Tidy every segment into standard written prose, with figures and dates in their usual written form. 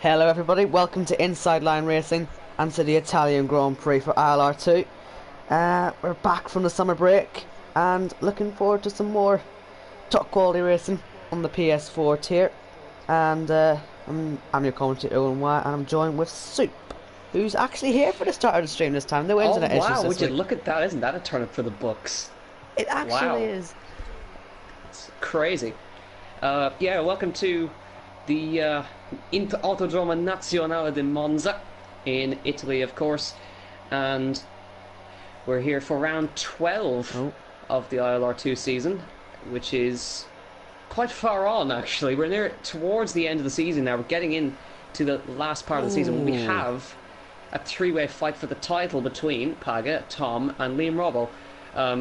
Hello everybody, welcome to Inside Line Racing and to the Italian Grand Prix for ILR2. We're back from the summer break and looking forward to some more top quality racing on the PS4 tier. And I'm your commentator Owen Wyatt, and I'm joined with Soup, who's actually here for the start of the stream this time. No internet issues wow, this would you week. look at that? Isn't that a turn up for the books? It actually Wow. is. It's crazy. Yeah, welcome to the Autodromo Nazionale di Monza in Italy, of course. And we're here for round 12 of the ILR2 season, which is quite far on, actually. We're near towards the end of the season now. We're getting into the last part of the season. We have a three-way fight for the title between Paga, Tom, and Liam Robbo.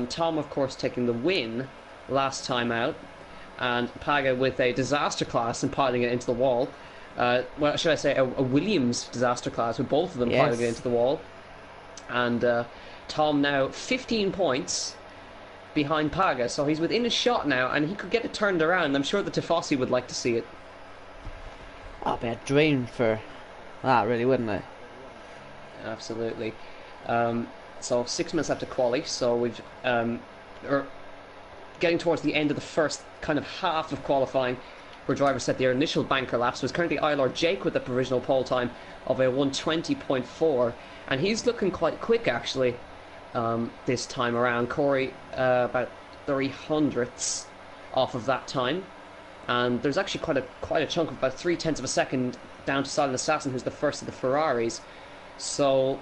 Tom, of course, taking the win last time out, and Paga with a disaster class and piling it into the wall. Well, should I say a Williams disaster class with both of them piling it into the wall. And Tom now 15 points behind Paga, so he's within a shot now, and he could get it turned around. I'm sure the Tifosi would like to see it. That'd be a dream for that, really, wouldn't it? Absolutely. So 6 minutes after quali, so we've are getting towards the end of the first kind of half of qualifying, where drivers set their initial banker laps. So it's currently ILR Jake with a provisional pole time of a 1:20.4, and he's looking quite quick actually this time around. Corey about 300ths off of that time, and there's actually quite a chunk of about 0.3 of a second down to Silent Assassin, who's the first of the Ferraris. So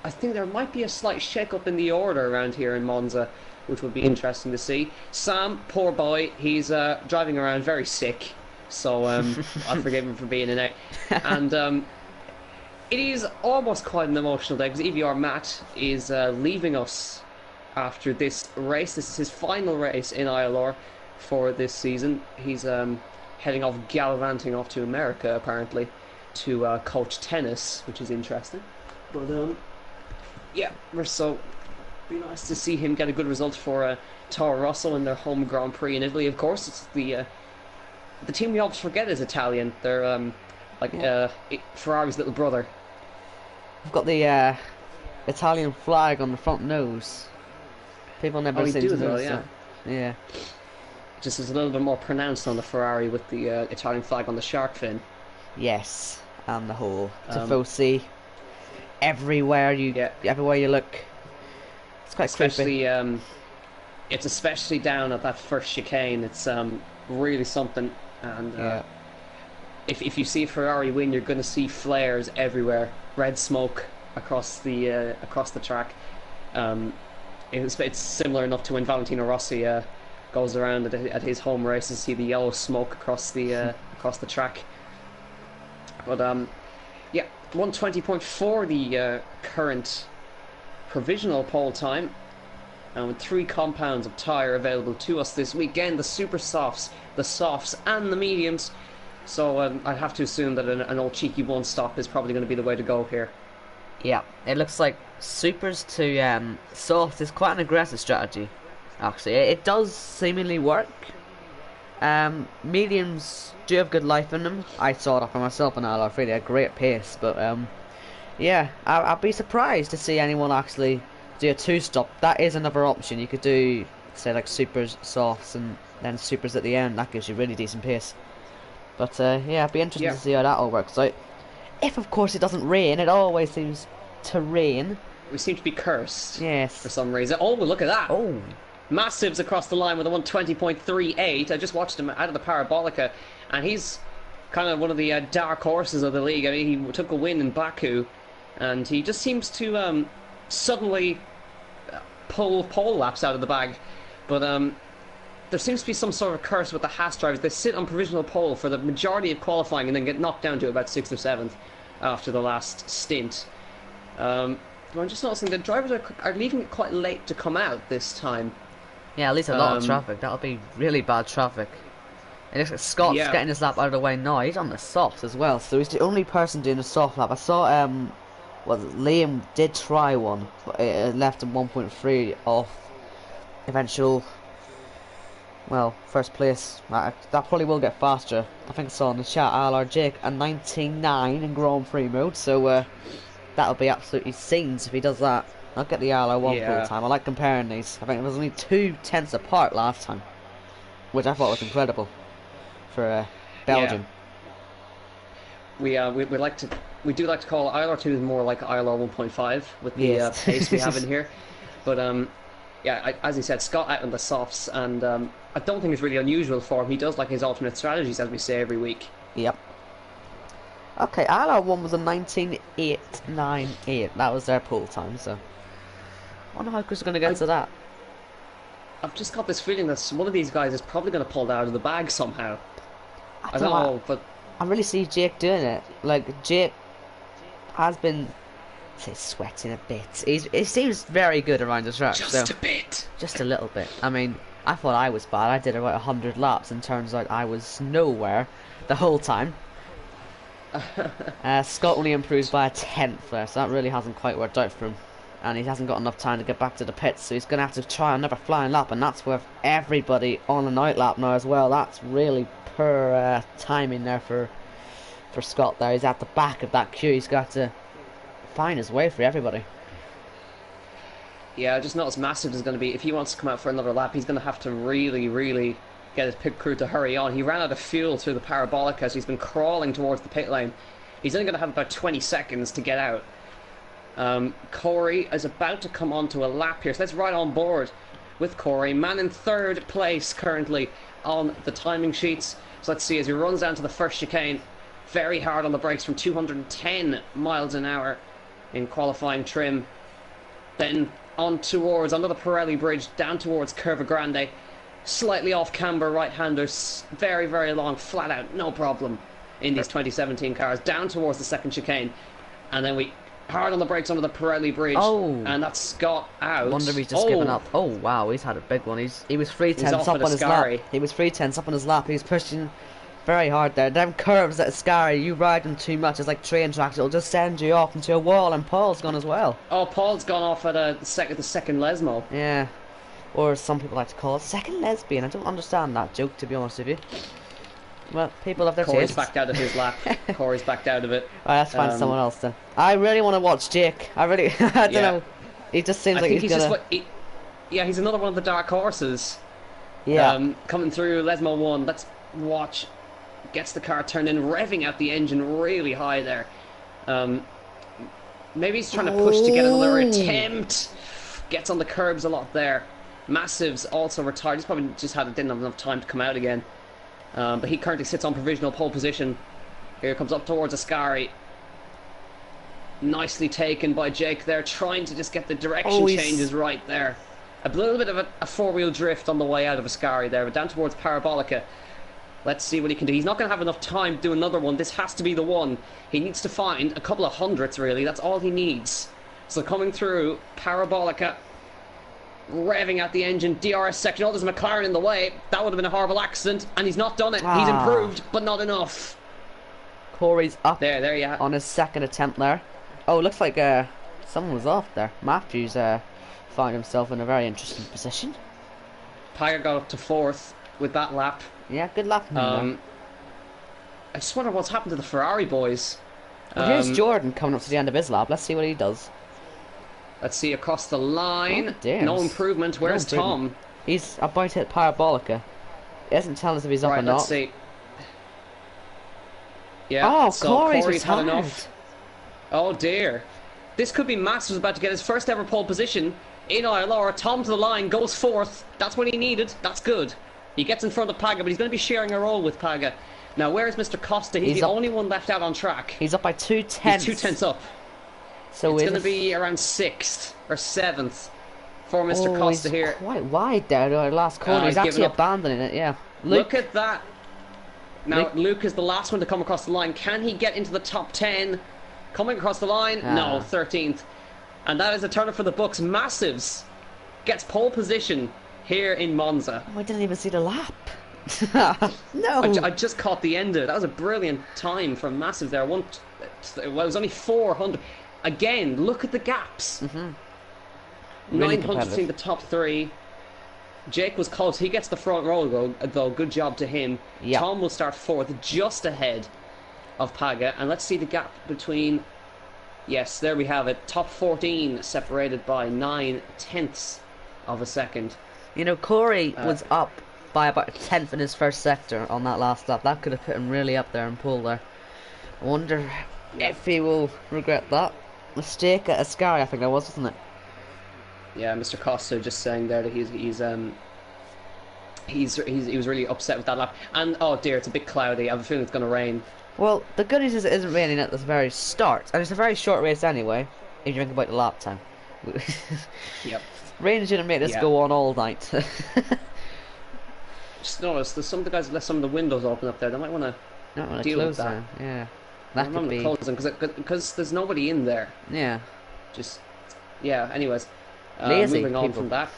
I think there might be a slight shake-up in the order around here in Monza, which would be interesting to see. Sam, poor boy, he's driving around very sick, so I forgive him for being in it. And it is almost quite an emotional day, because EVR Matt is leaving us after this race. This is his final race in ILR for this season. He's heading off, gallivanting off to America, apparently, to coach tennis, which is interesting. But yeah, so be nice to see him get a good result for Toro Rosso in their home Grand Prix in Italy. Of course, it's the team we always forget is Italian. They're Ferrari's little brother. We've got the Italian flag on the front nose. People never seem to notice that. Yeah. Just is a little bit more pronounced on the Ferrari with the Italian flag on the shark fin. Yes, and the whole Tifosi everywhere you look. It's quite especially creepy. It's especially down at that first chicane. It's really something. And if you see a Ferrari win, you're going to see flares everywhere, red smoke across the track. It's similar enough to when Valentino Rossi goes around at his home races, see the yellow smoke across the track. But yeah, 1:20.4 the current provisional pole time, and with 3 compounds of tyre available to us this weekend: the super softs, the softs, and the mediums. So I'd have to assume that an old cheeky one stop is probably going to be the way to go here. Yeah, it looks like supers to soft is quite an aggressive strategy. Actually, it does seemingly work. Mediums do have good life in them. I saw it for myself in ILR3. They're great pace, but yeah, I'd be surprised to see anyone actually do a 2-stop. That is another option. You could do, say, like supers, softs, and then supers at the end. That gives you really decent pace. But yeah, it'd be interesting to see how that all works out. If, of course, it doesn't rain. It always seems to rain. We seem to be cursed. Yes. For some reason. Oh, look at that! Oh. Massives across the line with a 1:20.38. I just watched him out of the Parabolica, and he's kind of one of the dark horses of the league. I mean, he took a win in Baku, and he just seems to suddenly pull pole laps out of the bag. But there seems to be some sort of curse with the Haas drivers. They sit on provisional pole for the majority of qualifying and then get knocked down to about 6th or 7th after the last stint. But I'm just noticing the drivers are leaving it quite late to come out this time. Yeah, at least a lot of traffic. That'll be really bad traffic. It looks like Scott's getting his lap out of the way now. He's on the softs as well, so he's the only person doing a soft lap. I saw Liam did try one, but it left him 1.3 off eventual Well, first place, that probably will get faster. I think I saw in the chat ILRGT a 99 in Grand Prix mode, so that'll be absolutely scenes if he does that. I'll get the ILR1 full Yeah, time. I like comparing these. I think it was only 2 tenths apart last time, which I thought was incredible for yeah. Belgium. We like to do like to call ILR2 is more like ILR 1.5 with the Yes. pace we have in here, but yeah, as he said, Scott out on the softs, and I don't think it's really unusual for him. He does like his alternate strategies, as we say every week. Yep. Okay, ILR1 was a 19.898. That was their pull time, so I wonder how Chris is going to get to that. I've just got this feeling that one of these guys is probably going to pull that out of the bag somehow. I don't don't know, but I really see Jake doing it. Like, Jake has been, say, sweating a bit. He seems very good around the track. just a bit. Just a little bit. I mean, I thought I was bad. I did about 100 laps, and turns out I was nowhere the whole time. Scott only improves by a tenth there, so that really hasn't quite worked out for him. And he hasn't got enough time to get back to the pits, so he's going to have to try another flying lap, and that's with everybody on an out lap now as well. That's really poor timing there for Scott there. He's at the back of that queue. He's got to find his way for everybody. Yeah, just not as massive as going to be. If he wants to come out for another lap, he's going to have to really, really get his pit crew to hurry on. He ran out of fuel through the parabolic as he's been crawling towards the pit lane. He's only going to have about 20 seconds to get out. Corey is about to come onto a lap here, so let's ride on board with Corey. Man in third place currently on the timing sheets. So let's see as he runs down to the first chicane. Very hard on the brakes from 210 miles an hour in qualifying trim. Then on towards, under the Pirelli bridge, down towards Curva Grande. Slightly off camber right-handers, very, very long, flat out, no problem in these 2017 cars. Down towards the second chicane. And then we hard on the brakes under the Pirelli bridge. Oh. And that's Scott out. Wonder if he's just given up. Oh, wow, he's had a big one. He was 3 tenths up on his lap. He was 3 tenths up on his lap. He's pushing very hard there. Them curves at Ascari, you ride them too much. It's like train tracks. It'll just send you off into a wall, and Paul's gone as well. Oh, Paul's gone off at the second Lesmo. Yeah. Or some people like to call it second lesbian. I don't understand that joke, to be honest with you. Well, people have their Corey's tastes. backed out of his lap. Corey's backed out of it. Alright, let's find someone else then. I really want to watch Jake. I really, I don't know. He just seems like he's gonna... yeah, he's another one of the dark horses. Yeah. Coming through Lesmo 1. Let's watch. Gets the car turned in, revving out the engine really high there. Maybe he's trying to push to get another attempt. Gets on the curbs a lot there. Massives also retired. He's probably just didn't have enough time to come out again. But he currently sits on provisional pole position. Here comes up towards Ascari. Nicely taken by Jake there, trying to just get the direction changes right there. A little bit of a four-wheel drift on the way out of Ascari there, but down towards Parabolica. Let's see what he can do. He's not going to have enough time to do another one. This has to be the one. He needs to find a couple of hundredths, really. That's all he needs. So coming through, Parabolica, revving out the engine, DRS section. Oh, there's a McLaren in the way. That would have been a horrible accident, and he's not done it. He's improved, but not enough. Corey's up there you have on his second attempt there. Oh, looks like someone was off there. Matthews found himself in a very interesting position. Paga got up to fourth with that lap. Yeah, good lap. I just wonder what's happened to the Ferrari boys. Well, here's Jordan coming up to the end of his lap. Let's see what he does. Let's see across the line. Oh, no improvement. Where's Tom? He's about to hit Parabolica. He hasn't told us if he's up or not. Let's see. Yeah. Oh, so Corey's had enough. Oh dear. This could be Masters about to get his first ever pole position in ILR. Tom to the line, goes fourth. That's what he needed. That's good. He gets in front of Paga, but he's going to be sharing a role with Paga. Now, where is Mr. Costa? He's the only one left out on track. He's up by 2 tenths. He's 2 tenths up. So it's going to be around 6th or 7th for Mr. Costa here. Quite wide there, our last corner. He's actually abandoning it, yeah. Look at that. Now, Luke is the last one to come across the line. Can he get into the top 10? Coming across the line? No, 13th. And that is a turner for the books. Massives gets pole position here in Monza. Oh, I didn't even see the lap. No. I just caught the end of it. That was a brilliant time from Massives there. Well, it was only 400. Again, look at the gaps. Really 900 between the top three. Jake was close. He gets the front row, though. Good job to him. Yeah. Tom will start fourth, just ahead of Paga. And let's see the gap between... Yes, there we have it. Top 14 separated by 9/10 of a second. You know, Corey was up by about a tenth in his first sector on that last lap. That could have put him really up there and pull there. I wonder if he will regret that mistake at Ascari, I think that was, wasn't it? Yeah, Mr. Costa just saying there that he was really upset with that lap. And oh dear, it's a bit cloudy. I have a feeling it's going to rain. Well, the good news is it isn't raining at the very start, and it's a very short race anyway. If you think about the lap time. Yep. Rain shouldn't make this go on all night. Just noticed there's some of the guys that left some of the windows open up there. They might want to deal with that. Them. Yeah, that could be. Close them because there's nobody in there. Yeah. Just yeah. Anyways, Lazy moving on people. from that.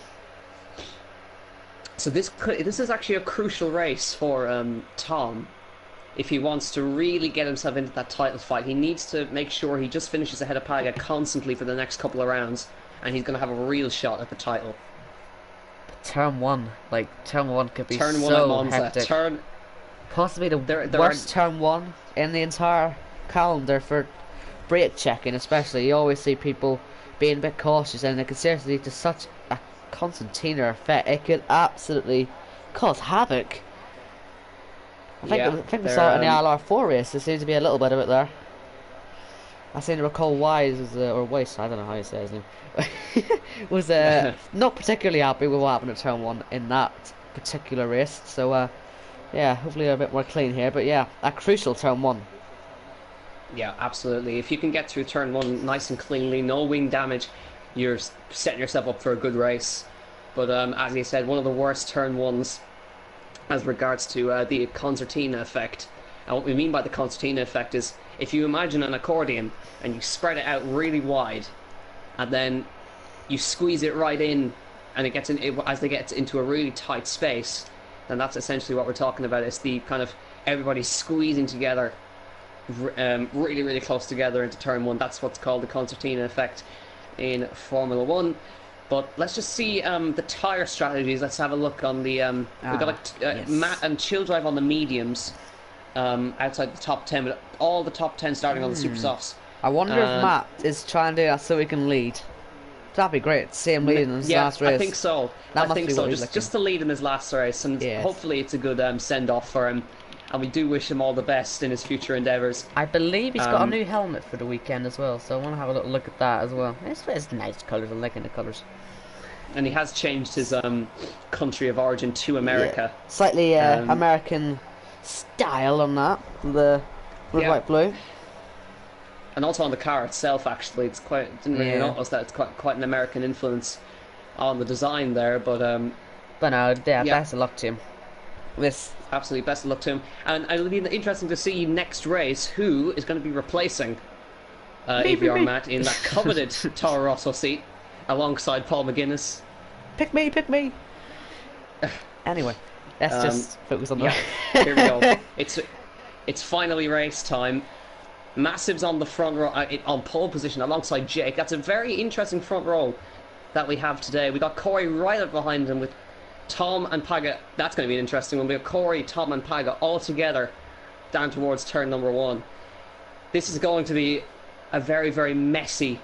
So this is actually a crucial race for Tom. If he wants to really get himself into that title fight, he needs to make sure he just finishes ahead of Paga constantly for the next couple of rounds, and he's going to have a real shot at the title. Turn one could be Turn one so at Monza. hectic. Possibly the worst turn one in the entire calendar for brake checking, especially. You always see people being a bit cautious, and it could seriously lead to such a concertina effect. It could absolutely cause havoc. I think we saw it in the ILR4 race. There seems to be a little bit of it there. I seem to recall Wise or Weiss, I don't know how you say his name, was not particularly happy with what happened at turn one in that particular race. So yeah, hopefully a bit more clean here. But yeah, a crucial turn one. Yeah, absolutely. If you can get through turn one nice and cleanly, no wing damage, you're setting yourself up for a good race. But as you said, one of the worst turn ones as regards to the concertina effect. And what we mean by the concertina effect is if you imagine an accordion and you spread it out really wide and then you squeeze it right in and it gets in as they get into a really tight space, then that's essentially what we're talking about. It's the kind of everybody squeezing together really, really close together into turn one. That's what's called the concertina effect in Formula 1. But let's just see the tyre strategies. Let's have a look on the... we've got yes. Matt and Chill Drive on the mediums outside the top 10, but all the top 10 starting on the super softs. I wonder if Matt is trying to do that so he can lead. That'd be great to see him leading in his last race. I think so. I think so. Just to lead in his last race, and hopefully it's a good send-off for him. And we do wish him all the best in his future endeavours. I believe he's got a new helmet for the weekend as well, so I want to have a little look at that as well. It's nice colours, I'm liking the colours. And he has changed his country of origin to America. Yeah. Slightly American style on that, the white blue. And also on the car itself, actually, it's quite. Didn't really notice that it's quite an American influence on the design there, but no, best of luck to him. Absolutely, best of luck to him. And it'll be interesting to see next race who is going to be replacing AVR Matt in that coveted Toro Rosso seat alongside Paul McGuinness. Pick me. Anyway, let's just focus on that. Here we go. It's finally race time. Massive's on the front row, on pole position alongside Jake. That's a very interesting front row that we have today. We got Corey right up behind him with Tom and Paga. That's going to be an interesting one. We got Corey, Tom and Paga all together down towards turn number one. This is going to be a very, very messy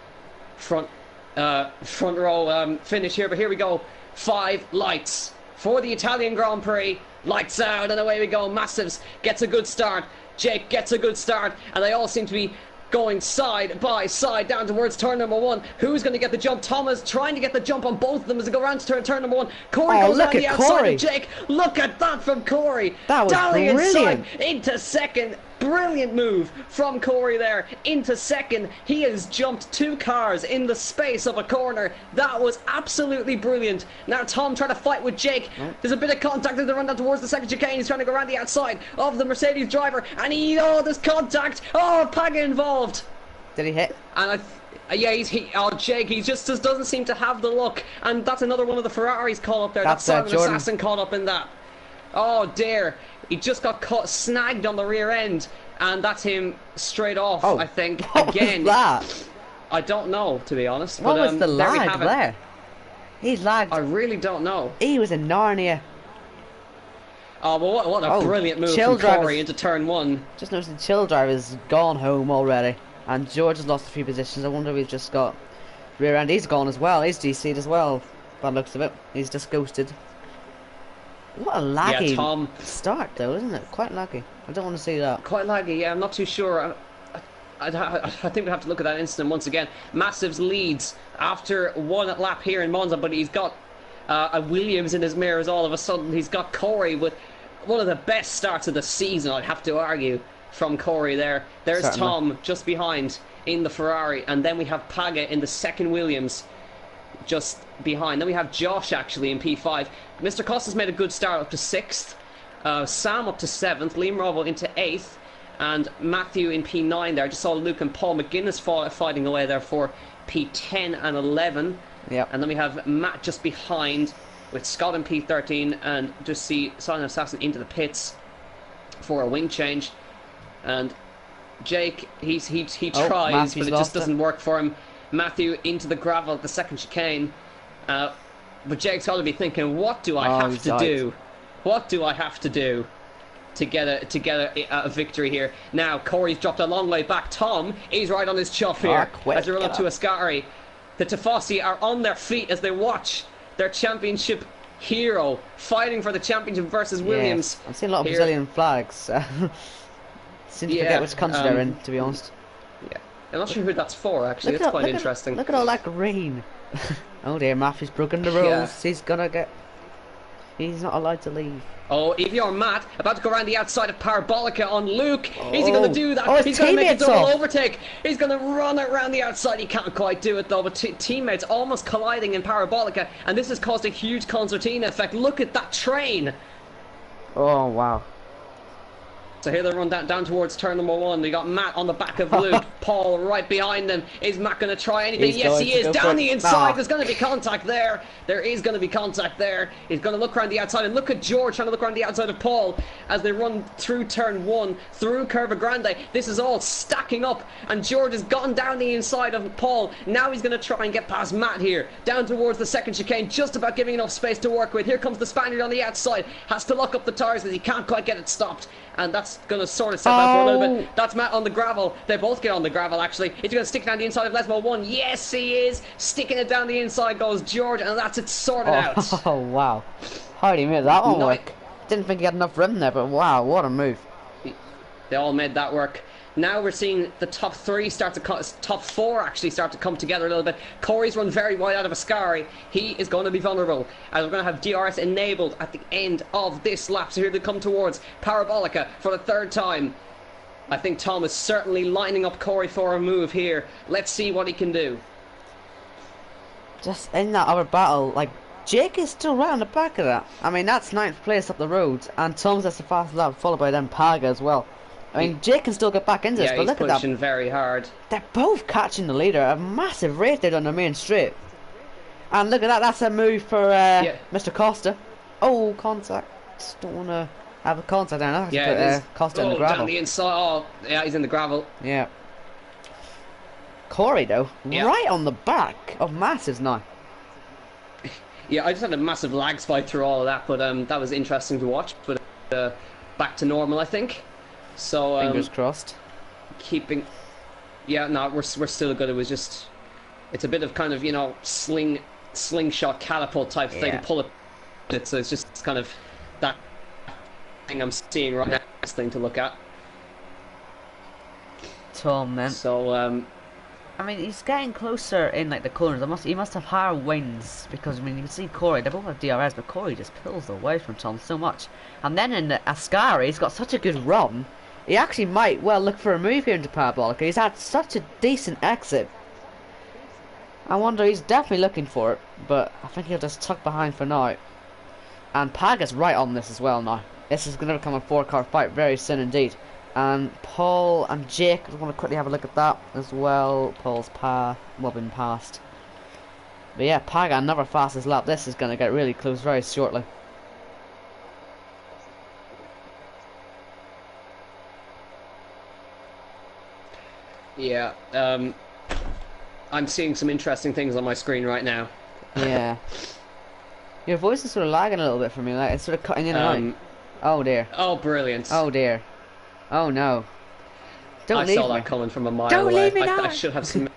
front row finish here. But here we go. 5 lights for the Italian Grand Prix. Lights out and away we go. Massives gets a good start. Jake gets a good start, and they all seem to be going side by side down towards turn number one. Who's going to get the jump? Thomas trying to get the jump on both of them as they go around to turn number one. Corey goes on the outside of Jake. Look at that from Corey. That was brilliant. Inside into second. Brilliant move from Corey there into second. He has jumped 2 cars in the space of a corner. That was absolutely brilliant. Now Tom trying to fight with Jake. There's a bit of contact as they run down towards the second chicane. He's trying to go around the outside of the Mercedes driver, and there's contact. Paga involved. Did he hit? And Jake, he just doesn't seem to have the look, and that's another one of the Ferraris caught up there. That's Simon Assassin caught up in that. Oh dear. He just got snagged on the rear end, and that's him straight off, I think. What was that? I don't know, to be honest. What was the lag there? He lagged. I really don't know. He was in Narnia. Oh, but what a brilliant move chill from Corey drivers. into turn 1. Just noticed the chill driver's gone home already. And George has lost a few positions. I wonder if he's just got rear end. He's gone as well. He's DC'd as well. By the looks of it. He's just ghosted. What a laggy start though, isn't it? Quite laggy. I don't want to see that. Quite laggy, yeah. I'm not too sure. I think we have to look at that incident once again. Massives leads after one lap here in Monza, but he's got a Williams in his mirrors all of a sudden. He's got Corey with one of the best starts of the season, I'd have to argue, from Corey there. There's Certainly. Tom just behind in the Ferrari, and then we have Paga in the second Williams just behind. Then we have Josh actually in P5. Mr. Costa's made a good start up to 6th. Sam up to 7th. Liam Robo into 8th. And Matthew in P9 there. I just saw Luke and Paul McGuinness fighting away there for P10 and 11. Yep. And then we have Matt just behind with Scott in P13. And just see Silent Assassin into the pits for a wing change. And Jake, he tries, Matthew's but it just doesn't work for him. Matthew into the gravel at the second chicane. But Jake's got to be thinking, what do I have to do? What do I have to do to get a victory here? Now, Corey's dropped a long way back. Tom, he's right on his chuff here as they run up to Ascari. The Tifosi are on their feet as they watch their championship hero fighting for the championship versus Williams. I've seen a lot of Brazilian flags. Seem to forget which country they're in, to be honest. Yeah, I'm not sure who that's for, actually. That's quite interesting. Look at all that green. Oh dear, Matthew's broken the rules. He's not allowed to leave. Oh, Evior Matt about to go around the outside of Parabolica on Luke. Is he going to do that? Oh, he's going to make a double overtake. He's going to run it around the outside. He can't quite do it though, but teammates almost colliding in Parabolica, and this has caused a huge concertina effect. Look at that train. Oh, wow. So here they run down towards turn number 1. We got Matt on the back of Luke. Paul right behind them. Is Matt going to try anything? Yes, he is. Down the inside. There's going to be contact there. There is going to be contact there. He's going to look around the outside. And look at George trying to look around the outside of Paul as they run through turn 1, through Curva Grande. This is all stacking up. And George has gotten down the inside of Paul. Now he's going to try and get past Matt here. Down towards the second chicane. Just about giving enough space to work with. Here comes the Spaniard on the outside. Has to lock up the tires because he can't quite get it stopped. And that's going to sort of set out for a little bit. That's Matt on the gravel. They both get on the gravel, actually. Is he going to stick it down the inside of Lesmo 1? Yes, he is. Sticking it down the inside goes George, and that's it sorted out. Oh, wow. How did he make that one work? Didn't think he had enough room there, but wow, what a move. They all made that work. Now we're seeing the top 3 start to top 4 actually start to come together a little bit. Corey's run very wide out of Ascari. He is going to be vulnerable, as we're going to have DRS enabled at the end of this lap. So here they come towards Parabolica for the 3rd time. I think Tom is certainly lining up Corey for a move here. Let's see what he can do. Just in that other battle, like, Jake is still right on the back of that. I mean, that's 9th place up the road, and Tom's that's the fastest lap, followed by them Paga as well. I mean, Jake can still get back into this, but look at that. Yeah, he's pushing very hard. They're both catching the leader. A massive race there on the main straight. And look at that. That's a move for Mr. Costa. Oh, contact. Don't want to have a contact down. Costa in the gravel. Down the inside. Oh, yeah, he's in the gravel. Yeah. Corey, though, right on the back of Massives now. Yeah, I just had a massive lag spike through all of that, but that was interesting to watch. But back to normal, I think. So fingers crossed. Keeping, no, we're still good. It was just, it's a bit of kind of slingshot catapult type thing. Pull it, so it's just kind of that thing I'm seeing right now. This thing to look at. Tom, man. So I mean, he's getting closer in like the corners. He must have higher wins because I mean you can see Corey. They both have DRS, but Corey just pulls away from Tom so much. And then in Ascari, he's got such a good run. He actually might well look for a move here into Parabolica. He's had such a decent exit. I wonder, he's definitely looking for it, but I think he'll just tuck behind for now. And Paga's right on this as well now. This is going to become a 4-car fight very soon indeed. And Paul and Jake, I want to quickly have a look at that as well. Paul's been passed. But yeah, Paga, another fastest lap. This is going to get really close very shortly. Yeah, I'm seeing some interesting things on my screen right now. Yeah. Your voice is sort of lagging a little bit for me, like it's sort of cutting in and out. Oh dear. Oh, brilliant. Oh dear. Oh no. Don't leave me. I saw that coming from a mile Don't away. leave me now. I should have some.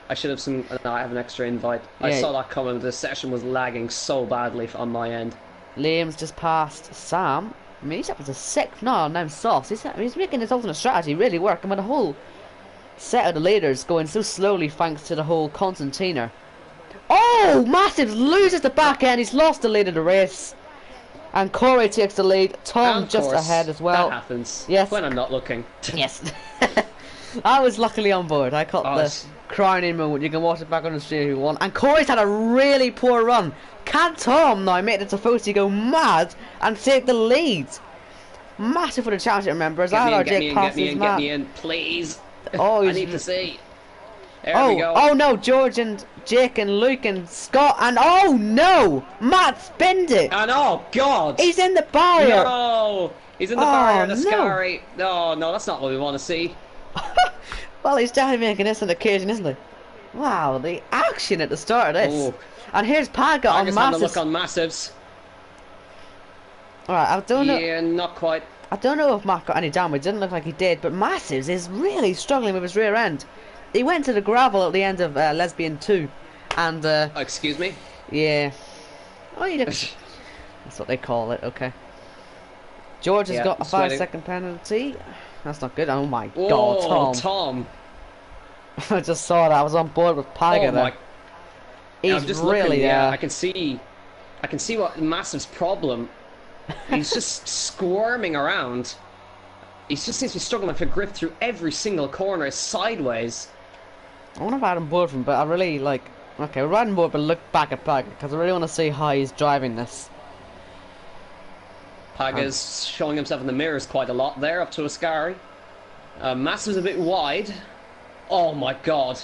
I should have some. No, I have an extra invite. Yeah. I saw that coming. The session was lagging so badly on my end. Liam's just passed Sam. I mean, he's up to 6th now, and I'm soft. He's making his alternate strategy really work. I mean, the whole set of the leaders going so slowly thanks to the whole Constantiner. Oh, Massive loses the back end. He's lost the lead of the race. And Corey takes the lead. Tom just ahead as well. That happens. Yes. When I'm not looking. Yes. I was luckily on board. I caught the crowning moment. You can watch it back on the stream who won. And Corey's had a really poor run. Can Tom now make the Tifosi go mad and take the lead? Massive for the championship members. Get me in, please. Oh, I need to see. There we go. Oh no, George and Jake and Luke and Scott and oh no, Matt spinned it. And oh god, he's in the barrier. No, he's in the barrier. The Scary. No, that's not what we want to see. Well, he's definitely making this an occasion, isn't he? Wow, the action at the start of this. Ooh. And here's Paga on Massives. Look on Massives. Alright, I don't know. Yeah, not quite. I don't know if Matt got any damage. Didn't look like he did, but Massives is really struggling with his rear end. He went to the gravel at the end of Lesbian 2, and excuse me. Yeah. Oh, you didn't. That's what they call it. Okay. George has got a 5-second penalty. That's not good. Oh my god, Tom. I just saw that. I was on board with Paga there. He's I'm just really looking, yeah, I can see what Massive's problem. He's just squirming around. He just seems to be struggling to grip through every single corner sideways. I want to ride on board with him, but I really like. Okay, we're riding board, but look back at Paga because I really want to see how he's driving this. Paga's showing himself in the mirrors quite a lot there, up to Ascari. Massive's a bit wide. Oh my god.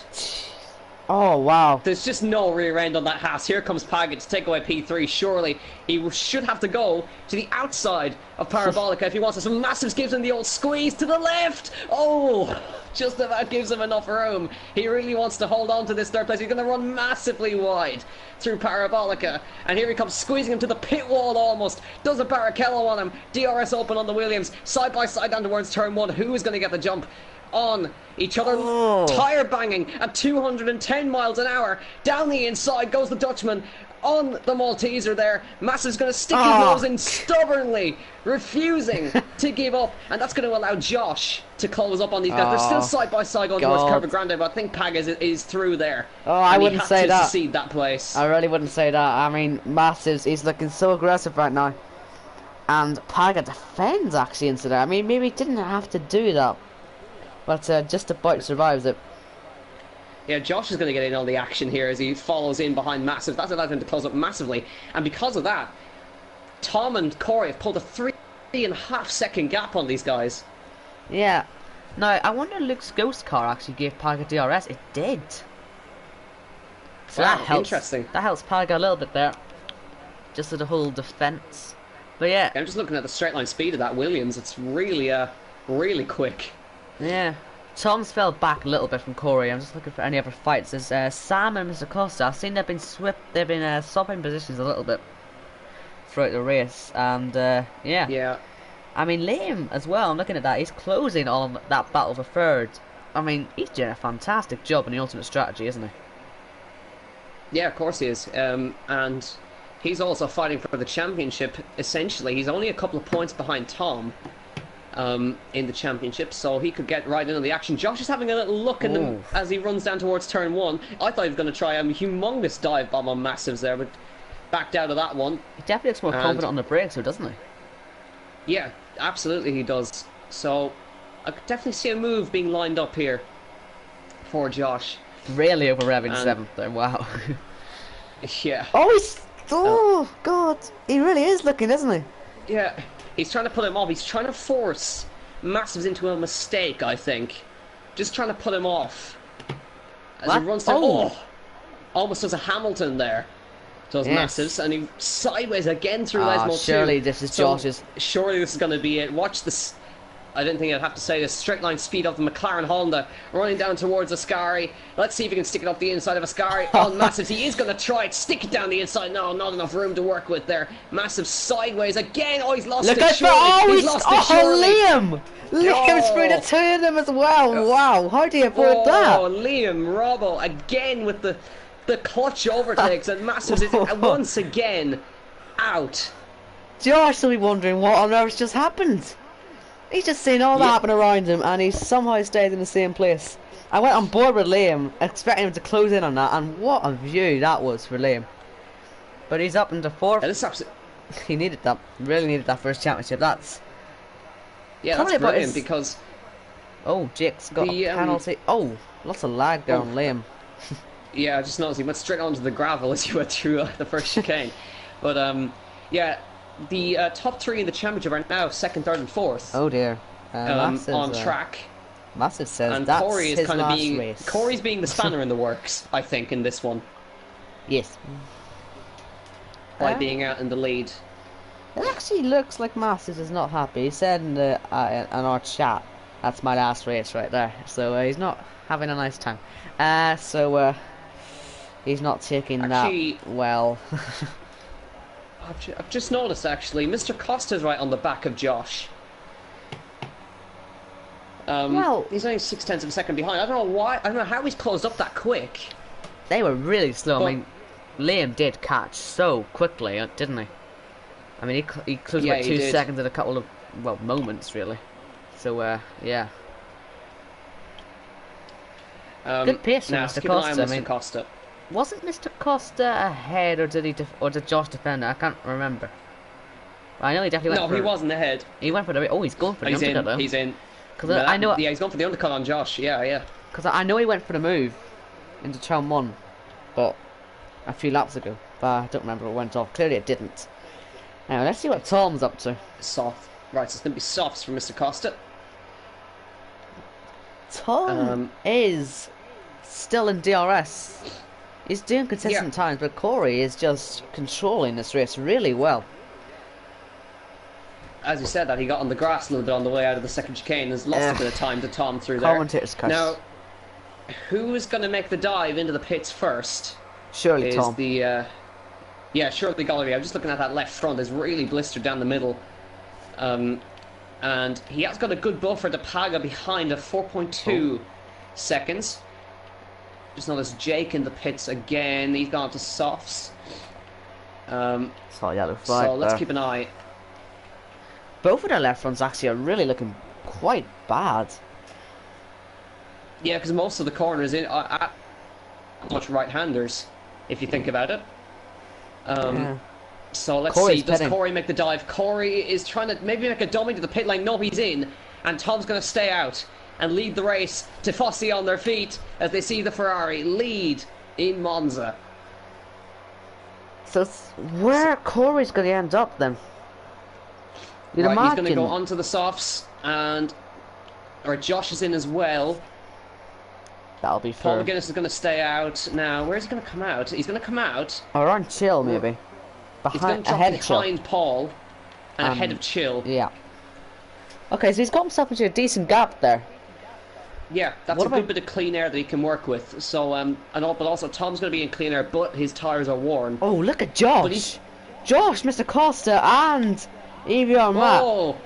Oh wow. There's just no rear end on that Haas. Here comes Paga to take away P3. Surely he should have to go to the outside of Parabolica if he wants to. So Massives gives him the old squeeze to the left. Oh, just about gives him enough room. He really wants to hold on to this third place. He's going to run massively wide through Parabolica. And here he comes, squeezing him to the pit wall almost. Does a Barrichello on him. DRS open on the Williams. Side by side down towards turn 1. Who is going to get the jump? On each other, tyre banging at 210 miles an hour. Down the inside goes the Dutchman on the Malteser there. Massive's going to stick his nose in stubbornly, refusing to give up, and that's going to allow Josh to close up on these guys. They're still side by side going towards Curva Grande, but I think Paga is through there. Oh, I wouldn't say that. To cede that place. I really wouldn't say that. I mean, Massives, he's looking so aggressive right now, and Paga defends actually into there. I mean, maybe he didn't have to do that. But just about survives it. Yeah, Josh is going to get in on the action here as he follows in behind Massive. That's allowed him to close up massively. And because of that, Tom and Corey have pulled a 3.5 second gap on these guys. Yeah. Now, I wonder if Luke's ghost car actually gave Paga DRS. It did. So wow, that helps. Interesting. That helps Paga a little bit there. Just with the whole defence. But yeah. I'm just looking at the straight line speed of that Williams. It's really, really quick. Yeah. Tom's fell back a little bit from Corey. I'm just looking for any other fights. There's Sam and Mr. Costa. I've seen they've been swapping positions a little bit throughout the race, and yeah. Yeah. I mean, Liam as well. I'm looking at that. He's closing on that battle for third. I mean, he's doing a fantastic job in the ultimate strategy, isn't he? Yeah, of course he is. And he's also fighting for the championship. Essentially, he's only a couple of points behind Tom. In the championship, so he could get right into the action. Josh is having a little look at him as he runs down towards turn 1. I thought he was going to try a humongous dive bomb on Massives there, but backed out of that one. He definitely looks more confident on the brakes, though, doesn't he? Yeah, absolutely he does. So I could definitely see a move being lined up here for Josh. Really over revving 7th there, wow. Yeah. Oh, God, he really is looking, isn't he? Yeah. He's trying to pull him off. He's trying to force Massives into a mistake, I think. Just trying to put him off. As he runs down. Almost does a Hamilton there. Does Massives. And he sideways again through Les Malteser. Surely this is Josh's. Surely this is going to be it. Watch this. I didn't think I'd have to say this. Straight line speed of the McLaren Honda running down towards Ascari. Let's see if he can stick it up the inside of Ascari. On Massive, he is going to try it. Stick it down the inside. No, not enough room to work with there. Massive sideways again. Oh, he's lost Look it at surely. that! He's lost it surely. Liam! Liam's through the two of them as well. Wow, how do you avoid that? Oh, Liam Robbo again with the clutch overtakes, and Massive is once again out. Josh will be wondering what on earth just happened. He's just seen all that happen around him, and he somehow stayed in the same place. I went on board with Liam, expecting him to close in on that, and what a view that was for Liam. But he's up into fourth. He needed that, really needed that first championship. That's that's brilliant because Jake's got a penalty. Oh, lots of lag there on Liam. Yeah, I just noticed he went straight onto the gravel as he went through the first chicane. But yeah. The top three in the championship are now second, third, and fourth. Oh dear. On track. Massive says and that's Corey is his kind of last being race. Corey's being the spanner in the works, I think, in this one. Yes. By being out in the lead. It actually looks like Massive is not happy. He said in the in our chat, "That's my last race right there." So he's not having a nice time. He's not taking that well. I've just noticed, actually, Mr. Costa's right on the back of Josh. Well, he's only 0.6 of a second behind. I don't know why. I don't know how he's closed up that quick. They were really slow. I mean, Liam did catch so quickly, didn't he? I mean, he closed about 2 seconds in a couple of moments, really. So yeah. Good pace from Mr. Costa. Mr. Costa. Wasn't Mr. Costa ahead, or did Josh defend it? I can't remember. I know he definitely went. No, he wasn't ahead. He went for the. Oh, he's going for the undercut though. He's in. Because I know. Yeah, he's going for the undercut on Josh. Yeah. Because I know he went for the move into turn 1, but a few laps ago. But I don't remember what went off. Clearly it didn't. Now let's see what Tom's up to. Soft. Right, so it's going to be softs from Mr. Costa. Tom is still in DRS. He's doing consistent times, but Corey is just controlling this race really well. As you said that, he got on the grass a little bit on the way out of the second chicane. Has lost a bit of time to Tom through there. Commentator's curse. Now, who is going to make the dive into the pits first? Surely Tom. Surely Gollery. I'm just looking at that left front. It's really blistered down the middle. And he has got a good buffer to Paga behind at 4.2 seconds. Just notice Jake in the pits again. He's gone to softs. Yellow flag so let's keep an eye. Both of their left fronts actually are really looking quite bad. Yeah, because most of the corners are much right-handers, if you think about it. So let's see. Does Corey make the dive? Corey is trying to maybe make a dummy to the pit lane. No, he's in. And Tom's going to stay out and lead the race to Fossi on their feet as they see the Ferrari lead in Monza. So where Corey's going to end up then? He's going to go onto the softs, and Josh is in as well. That'll be fair. Paul McGuinness is going to stay out. Now, where's he going to come out? He's going to come out around Chill, maybe. He's going to drop behind Paul and ahead of Chill. Yeah. Okay, so he's got himself into a decent gap there. Yeah, that's a good bit of clean air that he can work with. So, but also Tom's going to be in clean air, but his tyres are worn. Oh, look at Josh! Josh, Mr. Costa, and EVR Matt. Oh!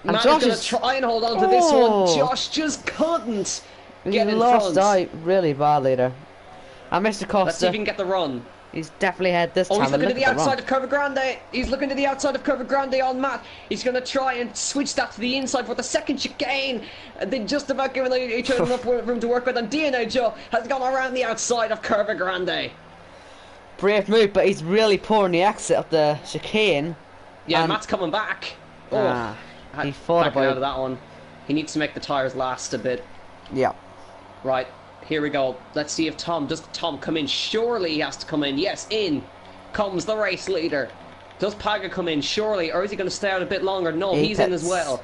Matt is going to try and hold on to this one. Josh just couldn't get in front. He lost out really badly there. And Mr. Costa. Let's see if he can get the run. He's definitely had this time. Oh, he's looking to the outside of Curva Grande. He's looking to the outside of Curva Grande on Matt. He's going to try and switch that to the inside for the second chicane. They just about given each other enough room to work with. And DNA Joe has gone around the outside of Curva Grande. Brave move, but he's really pouring the exit of the chicane. Yeah, Matt's coming back. He thought about out of that one. He needs to make the tyres last a bit. Yeah. Right. Here we go. Let's see if does Tom come in? Surely he has to come in. Yes, in comes the race leader. Does Paga come in? Surely, or is he going to stay out a bit longer? No, he's in as well.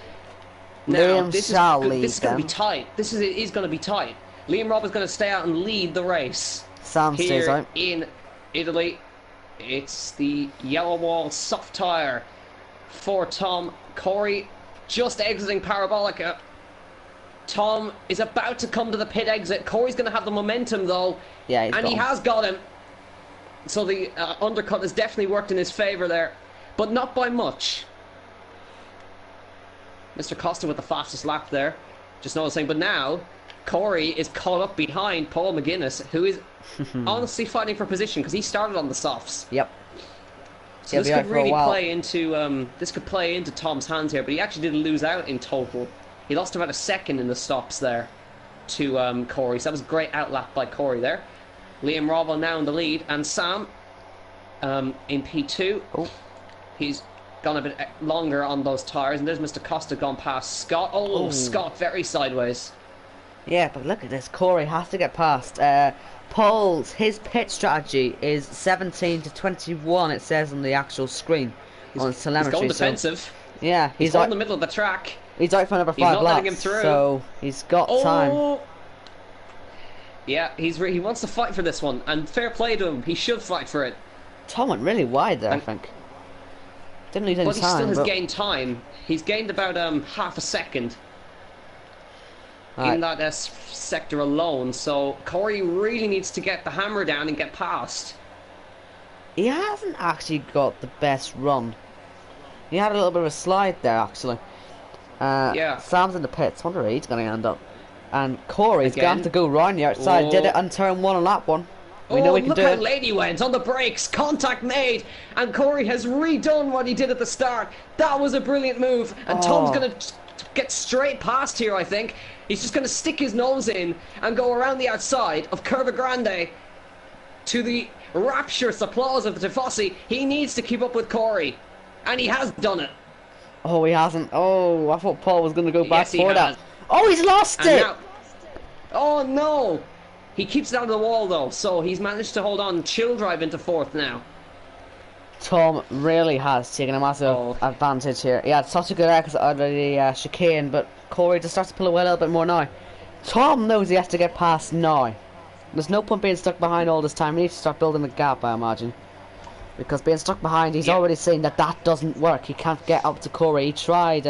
Now this is going to be tight. This is going to be tight. Liam Robb is going to stay out and lead the race. Sam stays out. In Italy, it's the yellow wall soft tyre for Tom. Corey just exiting Parabolica. Tom is about to come to the pit exit. Corey's going to have the momentum, though. Yeah, and he has got him. So the undercut has definitely worked in his favour there. But not by much. Mr. Costa with the fastest lap there. Just noticing. But now, Corey is caught up behind Paul McGuinness, who is honestly fighting for position because he started on the softs. Yep. So this could really play into Tom's hands here, but he actually did lose out in total. He lost about a second in the stops there to Corey. So that was a great outlap by Corey there. Liam Robble now in the lead, and Sam in P2. Oh. He's gone a bit longer on those tyres, and there's Mr. Costa gone past Scott. Oh, Scott very sideways. Yeah, but look at this. Corey has to get past. His pit strategy is 17 to 21, it says on the actual screen. On telemetry. He's going defensive. So, yeah, he's out in the middle of the track. He's out for another 5 laps. He's not letting him through. So he's got time. Yeah, he wants to fight for this one, and fair play to him. He should fight for it. Tom went really wide there, I think. Didn't lose any time. But he still has gained time. He's gained about half a second in that sector alone. So Corey really needs to get the hammer down and get past. He hasn't actually got the best run. He had a little bit of a slide there, actually. Yeah. Sam's in the pits. Wonder where he's going to end up. And Corey's going to have to go round the outside. Did it on turn 1 on lap 1. We know we can do it. Look how late he went on the brakes. Contact made, and Corey has redone what he did at the start. That was a brilliant move, and Tom's going to get straight past here, I think. He's just going to stick his nose in and go around the outside of Curva Grande to the rapturous applause of the Tifosi. He needs to keep up with Corey, and he has done it. Oh, he hasn't. Oh, I thought Paul was going to go back for that. Has. Oh, he's lost it! Now, oh, no! He keeps it out of the wall, though, so he's managed to hold on. Chill drive into 4th now. Tom really has taken a massive advantage here. He had such a good exit out of the chicane, but Corey just starts to pull away a little bit more now. Tom knows he has to get past now. There's no point being stuck behind all this time. He needs to start building a gap, I imagine. Because being stuck behind, he's already seen that doesn't work. He can't get up to Corey. He tried,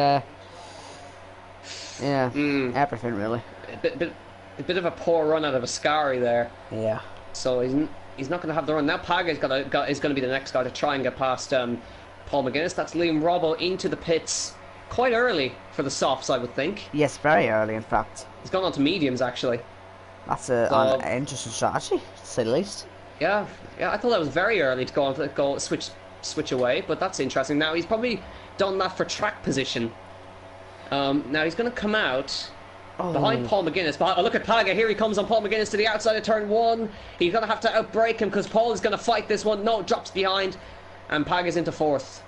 everything really. A bit of a poor run out of Ascari there. Yeah. So he's not going to have the run. Now Paga is going to be the next guy to try and get past Paul McGuinness. That's Liam Robbo into the pits quite early for the softs, I would think. Yes, very early, in fact. He's gone on to mediums, actually. That's an interesting strategy, to say the least. Yeah, I thought that was very early to go switch away, but that's interesting. Now he's probably done that for track position. Now he's going to come out behind Paul McGuinness. Look at Paga. Here he comes on Paul McGuinness to the outside of turn 1. He's going to have to outbrake him because Paul is going to fight this one. No, drops behind. And Paga's into 4th.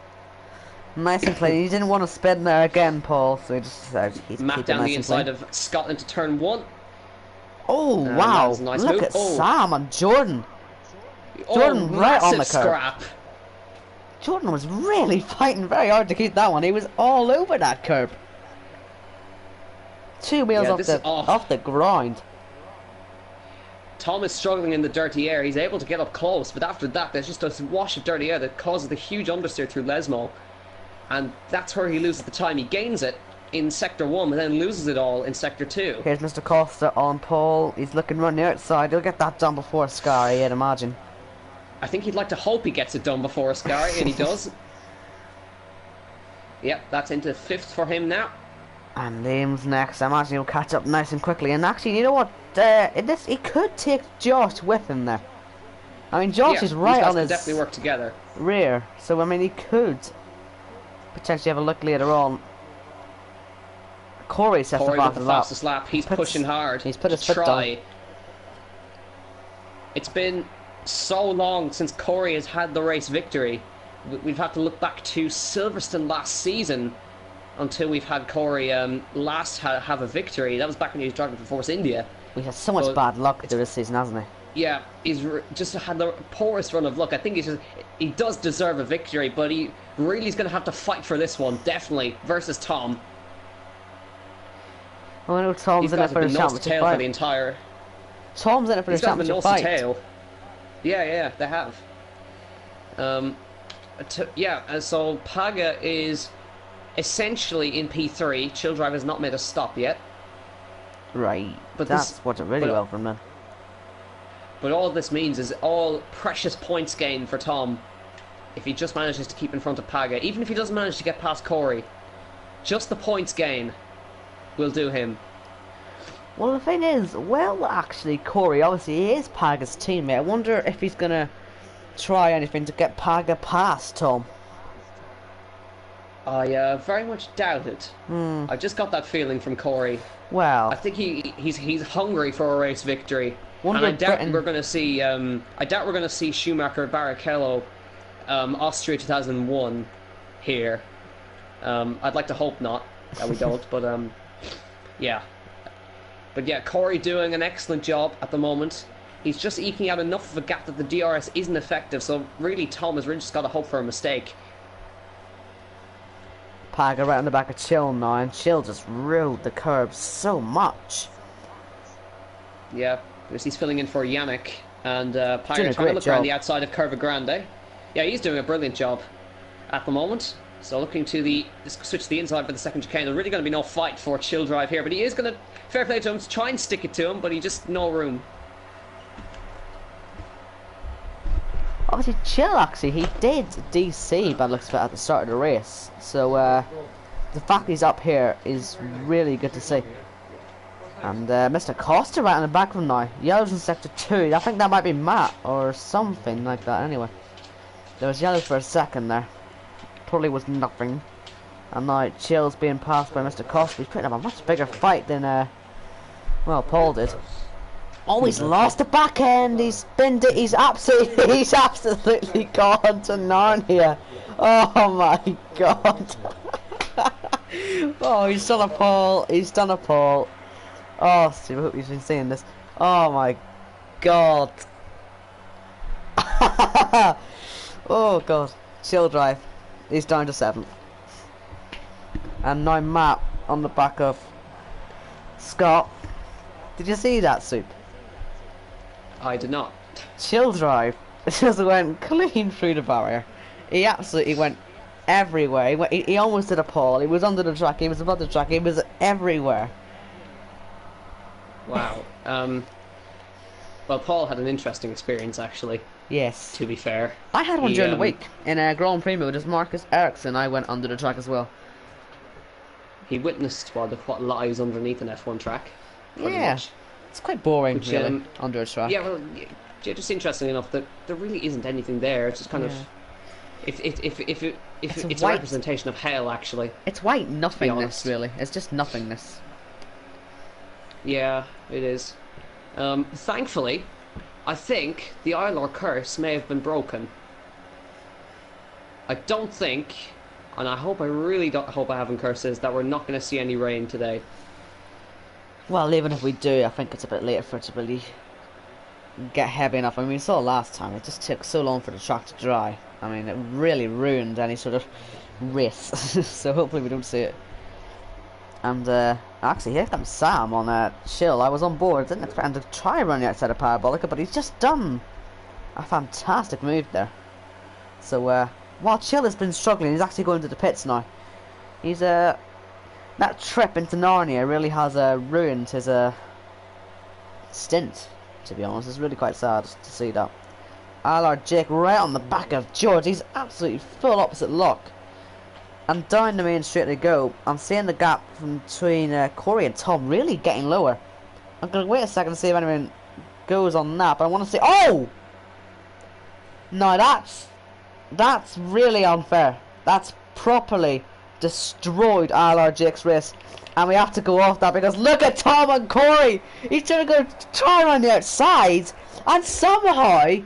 Nice and clean. He didn't want to spin there again, Paul, so he just decided he'd map down the inside of Scott into turn 1. Oh, wow. Nice Look move. at Sam and Jordan. Jordan right on the curb. Scrap. Jordan was really fighting very hard to keep that one. He was all over that curb. 2 wheels off the ground. Tom is struggling in the dirty air. He's able to get up close, but after that, there's just a wash of dirty air that causes the huge understeer through Lesmo. And that's where he loses the time. He gains it in Sector 1, but then loses it all in Sector 2. Here's Mr. Costa on pole. He's looking around the outside. He'll get that done before Ascari, I'd imagine. I think he'd like to hope he gets it done before Ascari, and he does. Yep, that's into 5th for him now. And Liam's next. I imagine he'll catch up nice and quickly. And actually, you know what? He could take Josh with him there. I mean, Josh is right on his definitely work together. Rear. So, I mean, he could potentially have a look later on. Corey sets the fastest lap. He's pushing hard. He's put his foot down. It's been so long since Corey has had the race victory. We've had to look back to Silverstone last season until we've had Corey last have a victory. That was back when he was driving for Force India. We had so much bad luck through this season, hasn't he? Yeah, he's just had the poorest run of luck. I think he does deserve a victory, but he really is going to have to fight for this one, definitely, versus Tom. Well, I know Tom's in it for the championship fight. For the entire... Tom's in it for the championship fight. Tail. Yeah, they have. So Paga is essentially in P3, Chilldrive has not made a stop yet. Right. But That's worked really well from them. But all this means is all precious points gain for Tom if he just manages to keep in front of Paga. Even if he doesn't manage to get past Corey, just the points gain will do him. Well, the thing is, well, actually, Corey, obviously, he is Paga's teammate. I wonder if he's going to try anything to get Paga past Tom. I very much doubt it. I just got that feeling from Corey. Well, I think he's hungry for a race victory. Wonder And I doubt Britain... we're going to see. I doubt we're going to see Schumacher, Barrichello, Austria 2001 here. I'd like to hope not that we don't, but yeah. But yeah, Corey doing an excellent job at the moment. He's just eking out enough of a gap that the DRS isn't effective. So really, Tom has really just got to hope for a mistake. Paga right on the back of Chill now, and Chill just ruled the curb so much. Yeah, because he's filling in for Yannick, and Paga trying to look job around the outside of Curva Grande. Yeah, he's doing a brilliant job at the moment. So looking to switch to the inside for the second chicane. There's really going to be no fight for Chilldrive here, but he is going to, fair play to him, to try and stick it to him, but he just no room. Obviously, Chill, actually, he did DC by the looks of it at the start of the race. So, the fact he's up here is really good to see. And Mr. Costa right on the back of him now. Yellow's in sector 2. I think that might be Matt or something like that anyway. There was yellow for a second there. Probably was nothing. And now Chill's being passed by Mr. Costa. He's putting up a much bigger fight than, well, Paul did. Oh, he's lost the back end. He's absolutely gone to Narnia. Oh my god. Oh, he's done a pole. He's done a pole. Oh, Steve, I hope you've been seeing this. Oh my god. Oh god. Chilldrive. He's down to 7th. And now Matt on the back of Scott. Did you see that, Soup? I did not. Chilldrive just went clean through the barrier. He absolutely went everywhere. He almost did a pole. He was under the track. He was above the track. He was everywhere. Wow. Well, Paul had an interesting experience, actually. Yes. To be fair. I had one during the week. In a Grand Prix mode, as Marcus Ericsson, I went under the track as well. He witnessed what lies underneath an F1 track. Yeah. Much. It's quite boring, Which, really, under a track. Yeah, well, just interesting enough that there really isn't anything there. It's just kind of... It's a representation of hell, actually. It's white nothingness, really. It's just nothingness. Yeah, it is. Thankfully, I think the ILR curse may have been broken. I don't think, and I really hope I haven't curses, that we're not going to see any rain today. Well, even if we do, I think it's a bit later for it to really get heavy enough. I mean, we saw last time, it just took so long for the track to dry. I mean, it really ruined any sort of race. So hopefully we don't see it. And actually, here comes Sam on Chill. I was on board, didn't expect him to try and run the outside of Parabolica, but he's just done a fantastic move there. So while Chill has been struggling, he's actually going to the pits now. He's that trip into Narnia really has ruined his stint, to be honest. It's really quite sad to see that. ILRGT right on the back of George. He's absolutely full opposite lock. And down the main straight they go. I'm seeing the gap from between Corey and Tom really getting lower. I'm going to wait a second to see if anyone goes on that, but I want to see... Oh! No, that's really unfair. That's properly destroyed ILRGT's race. And we have to go off that because look at Tom and Corey! He's trying to go try around the outside, and somehow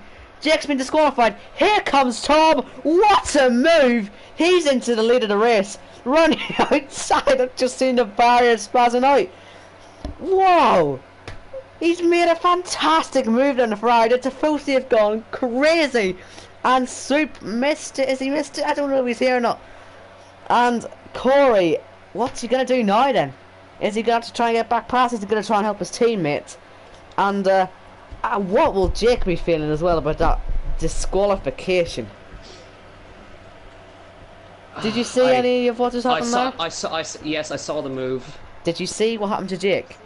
Jake's been disqualified. Here comes Tom! What a move! He's into the lead of the race, running outside. I've just seen the barrier spazzing out. Whoa! He's made a fantastic move on the Friday. Tifosi have gone crazy. And Soup missed it. Has he missed it? I don't know if he's here or not. And Corey, what's he going to do now then? Is he going to have to try and get back past? Is he going to try and help his teammate? And what will Jake be feeling as well about that disqualification? Did you see I, any of what just happened there? yes, I saw the move. Did you see what happened to Jake?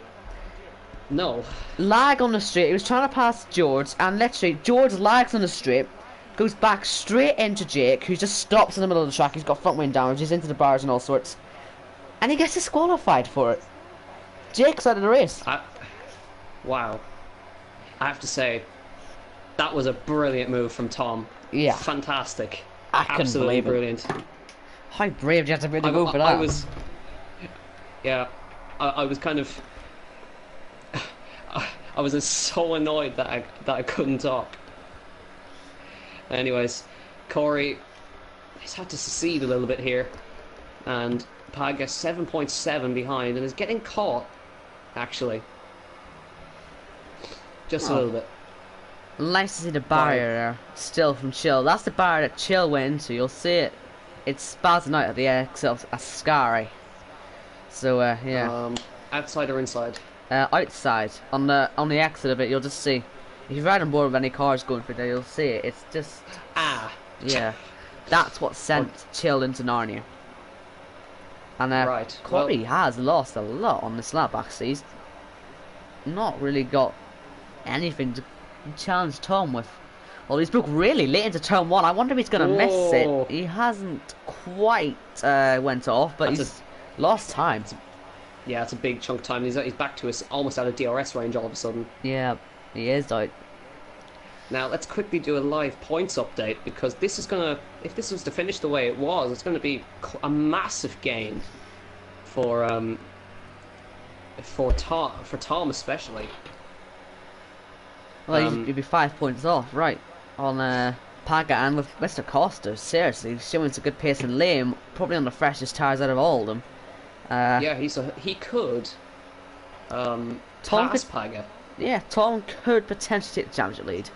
No. Lag on the straight. He was trying to pass George, and literally George lags on the straight, goes back straight into Jake, who just stops in the middle of the track. He's got front wing damage. He's into the bars and all sorts, and he gets disqualified for it. Jake's out of the race. Wow. I have to say, that was a brilliant move from Tom. Yeah. Fantastic. I couldn't Absolutely believe it. brilliant. How brave do you have to be to go for that? I was... Yeah. I was kind of... I was so annoyed that I couldn't talk. Anyways, Corey has had to secede a little bit here. And Paga 7.7 behind and is getting caught, actually. Just a little bit. Nice to see the barrier there, still from Chill. That's the barrier that Chill went into. You'll see it. It's spazzing out at the exit of Ascari. So yeah. Outside or inside? Outside. On the exit of it, you'll just see. If you're riding board with any cars going through there, you'll see it. It's just yeah. That's what sent Chill into Narnia. And right. Corey has lost a lot on this lap. Actually, he's not really got anything to challenge Tom with. Well, he's broke really late into turn one. I wonder if he's going to miss it. He hasn't quite went off, but he's lost time. Yeah, it's a big chunk of time. He's back to us almost out of DRS range all of a sudden. Yeah, he is out. Now let's quickly do a live points update, because this is gonna, if this was to finish the way it was, it's going to be a massive gain for Tom especially. Well, he'd be 5 points off, right, on Paga, and with Mr. Costa. Seriously, he's showing some good pace in lane, probably on the freshest tyres out of all of them. Yeah, he could pass Paga. Yeah, Tom could potentially take the championship lead,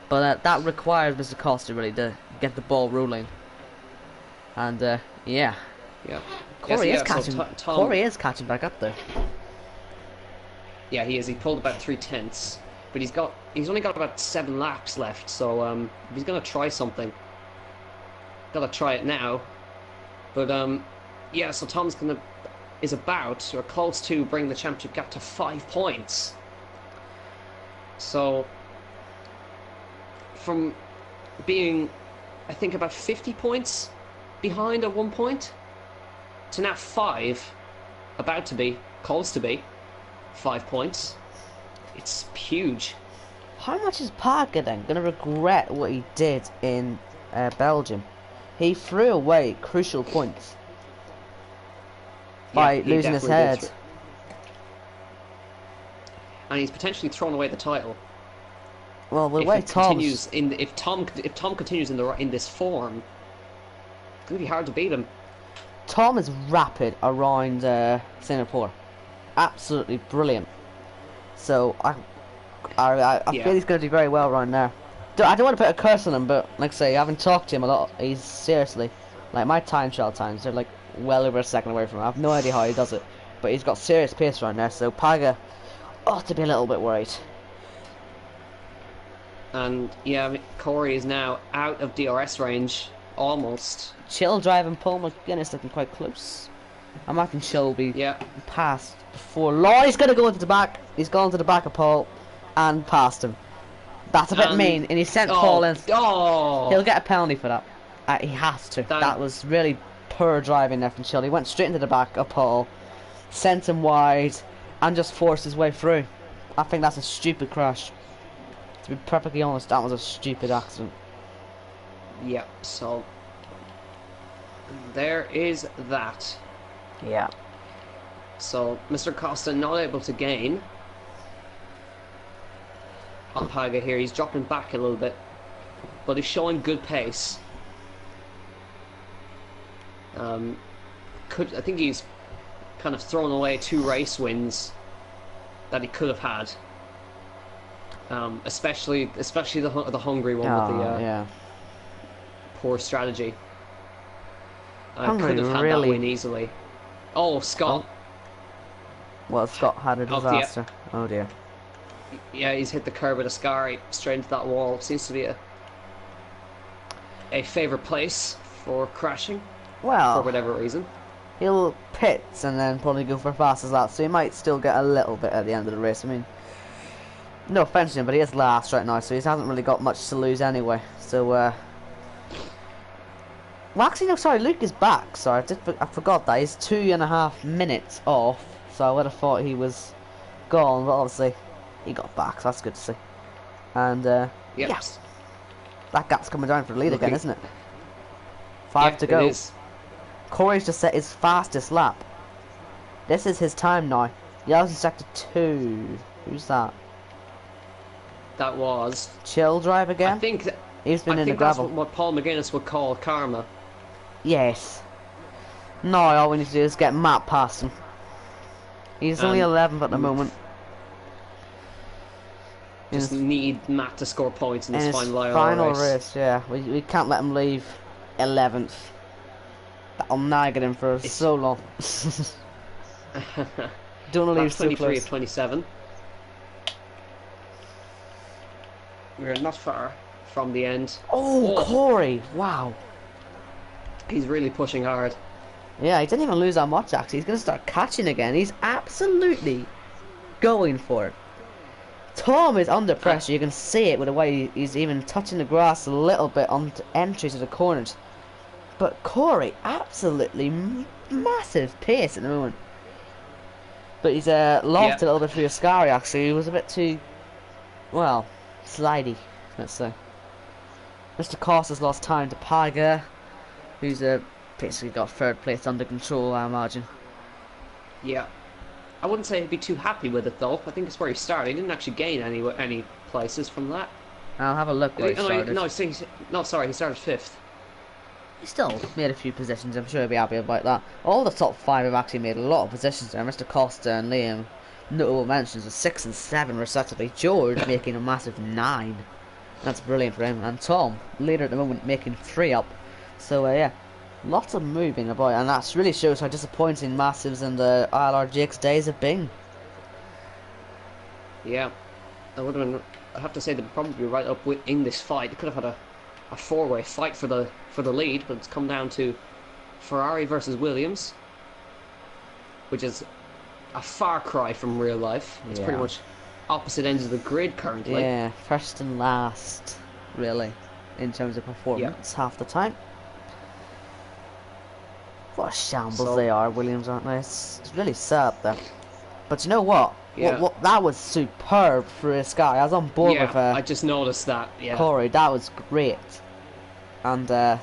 but that requires Mr. Costa really to get the ball rolling. And yeah, Corey is catching. So Corey is catching back up there. Yeah, he is. He pulled about 3/10, but he's only got about 7 laps left. So he's gonna try something. Gotta try it now. But yeah, so Tom's is about or close to bring the championship gap to 5 points. So from being, I think, about 50 points behind at one point to now 5, about to be, close to be 5 points. It's huge. How much is Paga then going to regret what he did in Belgium? He threw away crucial points by losing his head. And he's potentially thrown away the title. Well, the way Tom if Tom continues in this form, it's gonna be hard to beat him. Tom is rapid around Singapore, absolutely brilliant. So I feel he's going to do very well around there. I don't want to put a curse on him, but like I say, I haven't talked to him a lot. He's seriously, like, my time trial times, they're like well over a second away from him. I have no idea how he does it, but he's got serious pace around there. So Paga ought to be a little bit worried. And yeah, I mean, Corey is now out of DRS range, almost. Chill driving Paul McGuinness looking quite close. I imagine Chill will be passed before long. He's going to go into the back. He's gone to the back of Paul and passed him. That's a bit mean, and he sent Paul in. He'll get a penalty for that. He has to. That was really poor driving there from Chill. He went straight into the back of Paul, sent him wide, and just forced his way through. I think that's a stupid crash. To be perfectly honest, that was a stupid accident. Yep, so there is that. Yeah. So Mr. Costa not able to gain on Paga here. He's dropping back a little bit, but he's showing good pace. I think he's kind of thrown away 2 race wins that he could have had. Especially the Hungary one with the poor strategy. Could have had that win easily. Oh, Scott. Well, Scott had a disaster. Oh dear. Yeah, he's hit the curb at Ascari, straight into that wall. Seems to be a favourite place for crashing. for Well, whatever reason. he'll pit and then probably go for fastest lap, so he might still get a little bit at the end of the race. I mean, no offense to him, but he is last right now, so he hasn't really got much to lose anyway. So, well, actually, no, sorry, Luke is back. Sorry, I forgot that. He's 2.5 minutes off, so I would have thought he was gone, but obviously he got back, so that's good to see. And, yes, that gap's coming down for the lead again, isn't it? 5 to go. It is. Corey's just set his fastest lap. This is his time now. Yellow's in sector 2. Who's that? That was Chill drive again? I think He's been in the that's gravel. what Paul McGuinness would call karma. Yes. No, all we need to do is get Matt past him. He's only 11th at the moment. Just need Matt to score points in this final race. Yeah, we can't let him leave 11th. That'll nag at him for so long. Don't want to leave so 23 close. of 27. We're not far from the end. Oh, Corey! Wow. He's really pushing hard. Yeah, he didn't even lose that much actually. He's going to start catching again. He's absolutely going for it. Tom is under pressure. You can see it with the way he's even touching the grass a little bit on entry to the corners. But Corey, absolutely massive pace at the moment. But he's lost a little bit through Ascari actually. He was a bit too, well, slidey, let's say. Mr. Costa's lost time to Paga, who's basically got third place under control, I imagine. Yeah. I wouldn't say he'd be too happy with it though. I think it's where he started. He didn't actually gain any places from that. I'll have a look where he started. No, sorry, he started 5th. He still made a few positions. I'm sure he'll be happy about that. All the top 5 have actually made a lot of positions there. Mr. Costa and Liam, notable mentions of 6 and 7 respectively. George making a massive 9. That's brilliant for him. And Tom, leader at the moment, making 3 up. So yeah, lots of moving about, and that really shows how disappointing Massives and the ILRGT days have been. Yeah, I would have been. I have to say they'd probably be right up in this fight. They could have had a 4-way fight for the lead, but it's come down to Ferrari versus Williams, which is a far cry from real life. It's pretty much opposite ends of the grid currently. Yeah, first and last, really, in terms of performance, half the time. What a shambles they are, Williams, aren't they? It's really sad there. But you know what? Yeah. What that was superb for a Sky. I was on board with I just noticed that. Yeah. Corey. That was great. And do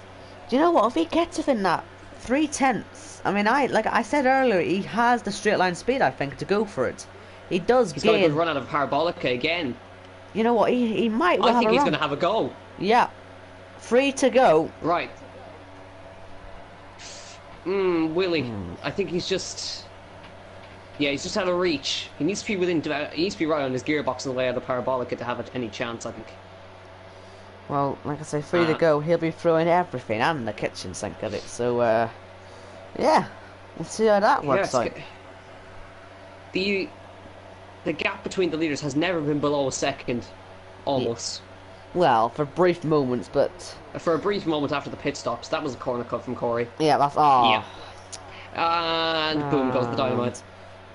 you know what? If he gets within that 3/10, I mean, like I said earlier, he has the straight line speed, I think, to go for it. He does He's gain. got a good run out of Parabolica again. You know what? He might. I think he's going to have a go. Yeah. 3 to go. Right. Willie. I think he's just. Yeah, he's just out of reach. He needs to be He needs to be right on his gearbox on the way out of Parabolica to have any chance, I think. Well, like I say, 3 to go. He'll be throwing everything and the kitchen sink at it. So, yeah, we'll see how that works out. The gap between the leaders has never been below a second, almost. Well, for brief moments, but for a brief moment after the pit stops, that was a corner cut from Corey. Yeah, that's Yeah. And boom goes the dynamite.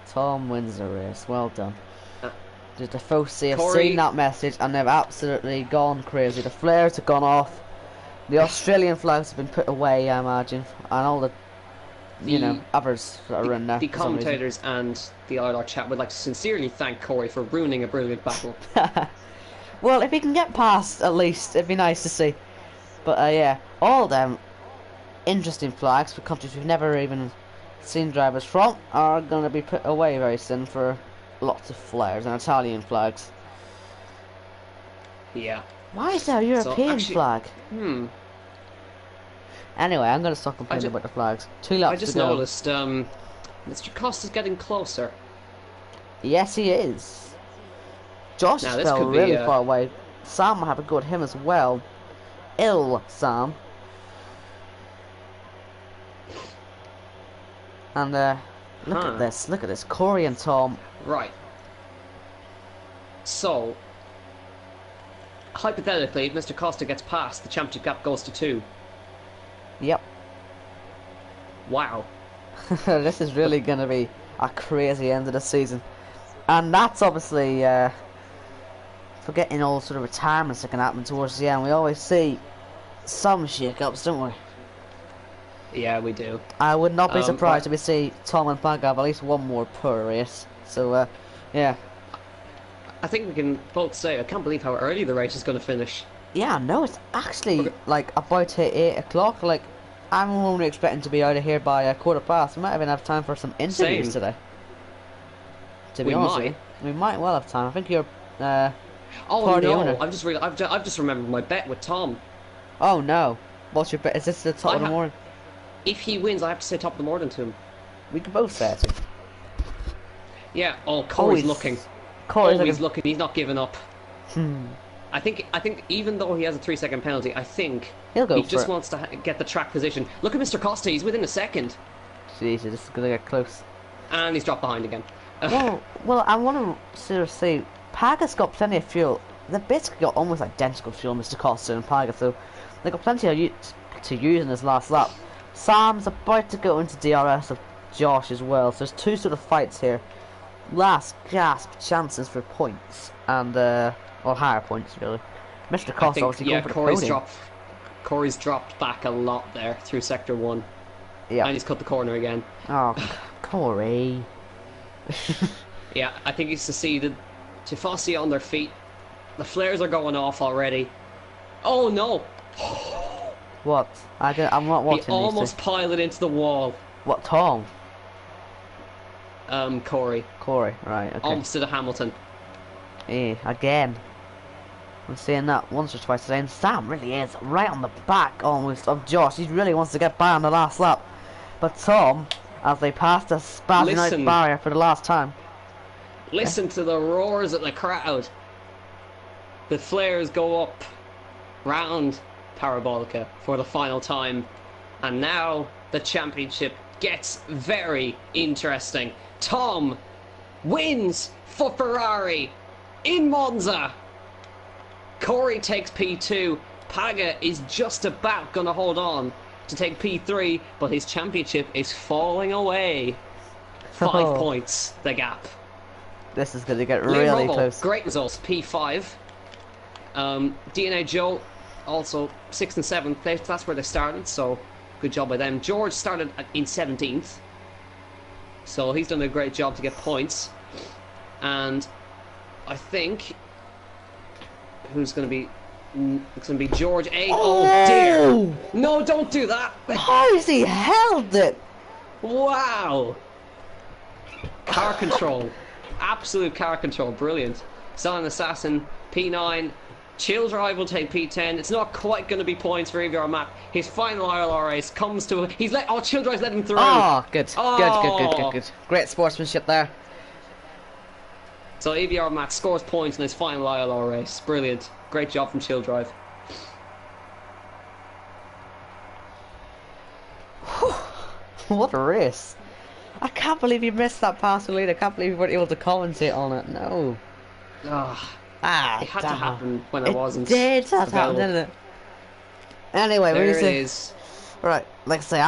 Tom wins the race. Well done. The Tifosi have Corey, seen that message and they've absolutely gone crazy. The flares have gone off. The Australian flags have been put away, I imagine, and all the others that are in there. The commentators and the ILR chat would like to sincerely thank Corey for ruining a brilliant battle. Well, if he can get past, at least, it'd be nice to see. But yeah, all them interesting flags for countries we've never even seen drivers from are going to be put away very soon for lots of flares and Italian flags. Yeah. Why is there a European flag? Anyway, I'm going to stop complaining about the flags. 2 laps I just to go. noticed Mr. Costa's getting closer. Yes, he is. Josh fell really far away. Sam will have a go at him as well. Sam. And look at this, Corey and Tom. Right. So, hypothetically, if Mr. Costa gets past, the championship gap goes to 2. Yep. Wow. This is really going to be a crazy end of the season. And that's obviously forgetting all sort of retirements that can happen towards the end. We always see some shake-ups, don't we? Yeah, we do. I would not be surprised Right. if we see Tom and Pag have at least one more per race. So, yeah. I think we can both say I can't believe how early the race is going to finish. Yeah, no, it's actually Okay. like about to 8 o'clock. Like, I'm only expecting to be out of here by a quarter past. We might even have time for some interviews Same. today. To be We honest with might. you, we might well have time. I think you're Oh party no! owner. I've just remembered my bet with Tom. Oh no, what's your bet? Is this the top I of the ha- morning? If he wins, I have to say top of the morning to him. We can both say it. Yeah. Oh, Corey's he's- looking. Corey's Oh, he's looking. looking. He's not giving up. I think even though he has a 3-second penalty, I think He'll go he for just it. wants to get the track position. Look at Mr. Costa. He's within a second, Jesus, this is gonna get close. and he's dropped behind again. Well, I want to sort of say, Paga's got plenty of fuel. They basically got almost identical fuel, Mr. Costa and Paga, so they got plenty to use in this last lap. Sam's about to go into DRS of Josh as well, so there's two sort of fights here. Last gasp chances for points, and or higher points really. Mr. I Costa think obviously yeah, going for the podium. Corey's dropped back a lot there through sector 1, Yeah. and he's cut the corner again. Oh, Corey. Yeah, I think he's succeeded. Tifosi on their feet. The flares are going off already. Oh no! What? I'm not He watching these almost two. piled into the wall. What, Tom? Corey. Corey, right, okay. Almost to the Hamilton. Again. I'm saying that once or twice today, and Sam really is right on the back almost of Josh. He really wants to get by on the last lap. But Tom, as they pass the spazzing out Listen. barrier for the last time. Listen to the roars of the crowd. The flares go up round Parabolica for the final time. And now the championship gets very interesting. Tom wins for Ferrari in Monza. Corey takes P2. Paga is just about going to hold on to take P3, but his championship is falling away. 5 Oh. points, the gap. This is going to get Liam really Russell, close. great results, P5. DNA Joe, also 6th and 7th place. That's where they started, so good job by them. George started in 17th, so he's done a great job to get points. And I think who's going to be? It's going to be George A. Oh dear! No, don't do that! How has he held it? Wow! Car control. Absolute car control. Brilliant. Silent Assassin, P9. Chill Drive will take P10. It's not quite going to be points for AVR Matt. His final ILR race comes to... Chill Drive's let him through. Oh, good. Oh. Good. Great sportsmanship there. So AVR Matt scores points in his final ILR race. Brilliant. Great job from Chill Drive. What a race. I can't believe you missed that pass lead. I can't believe you weren't able to commentate on it. No. It had to damn. happen when I wasn't. It did have to happen, available. didn't it? Anyway, There we it say, is. right, like I say,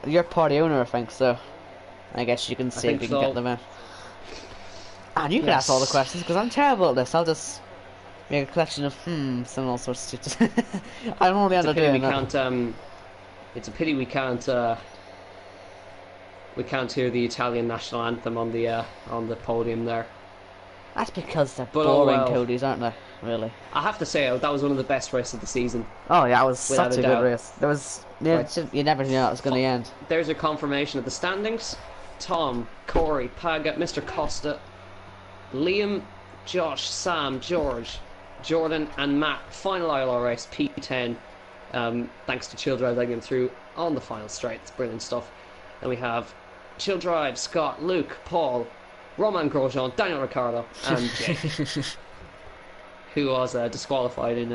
you're party owner, I think, so I guess you can see if think you can so. get them in. And you can ask all the Yes. questions, because I'm terrible at this. I'll just make a collection of some all sorts of stupid. I'm only It's a under pity we doing that. can't. It's a pity we can't. We can't hear the Italian national anthem on the podium there. That's because they're But oh boring well. Codys, aren't they? Really. I have to say that was one of the best races of the season. Oh yeah, it was Without such a a good doubt. race. There was Right. you never knew how it was going to end. There's a confirmation of the standings. Tom, Corey, Paga, Mr. Costa, Liam, Josh, Sam, George, Jordan, and Matt. Final ILR race, P10. Thanks to Chill Drive letting him through on the final straight. It's brilliant stuff. Then we have Chill Drive, Scott, Luke, Paul, Roman Grosjean, Daniel Ricciardo, and Jake, who was disqualified in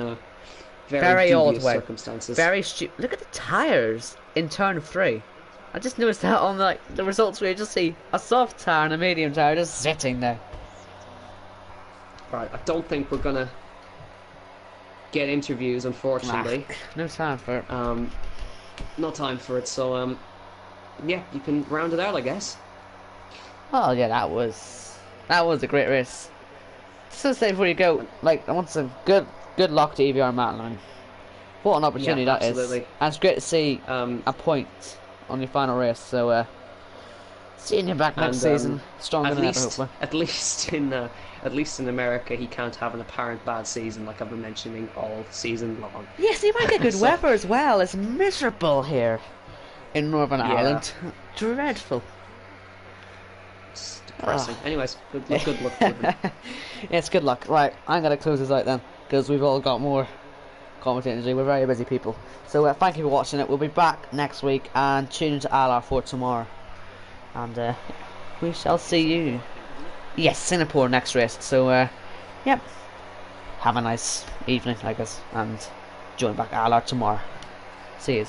very Very odd dubious way. circumstances. Very stupid. Look at the tires in turn 3. I just noticed that on the results where you just see a soft tire and a medium tire just sitting there. Right, I don't think we're gonna get interviews, unfortunately. No time for it. No time for it. So yeah, you can round it out, I guess. Oh yeah, that was a great race. Just to say before you go, like I want some good luck to EVR Matline. What an Yeah, opportunity that is, absolutely. and it's great to see Um, a point on your final race. So seeing you back next and season, stronger at than ever, least, hopefully. at least in America, he can't have an apparent bad season, like I've been mentioning all season long. Yes, you might get good So, weather as well. It's miserable here in Northern yeah, Ireland. Dreadful. it's Oh. depressing. Anyways, good luck with him. Yes, good luck. Right, I'm gonna close this out then, because we've all got more commentating to do. We're very busy people. So thank you for watching it. We'll be back next week and tune into ILR4 tomorrow. And we shall see you. Yes, Singapore next race. So yep. Have a nice evening, I guess, and join back ILR tomorrow. See you.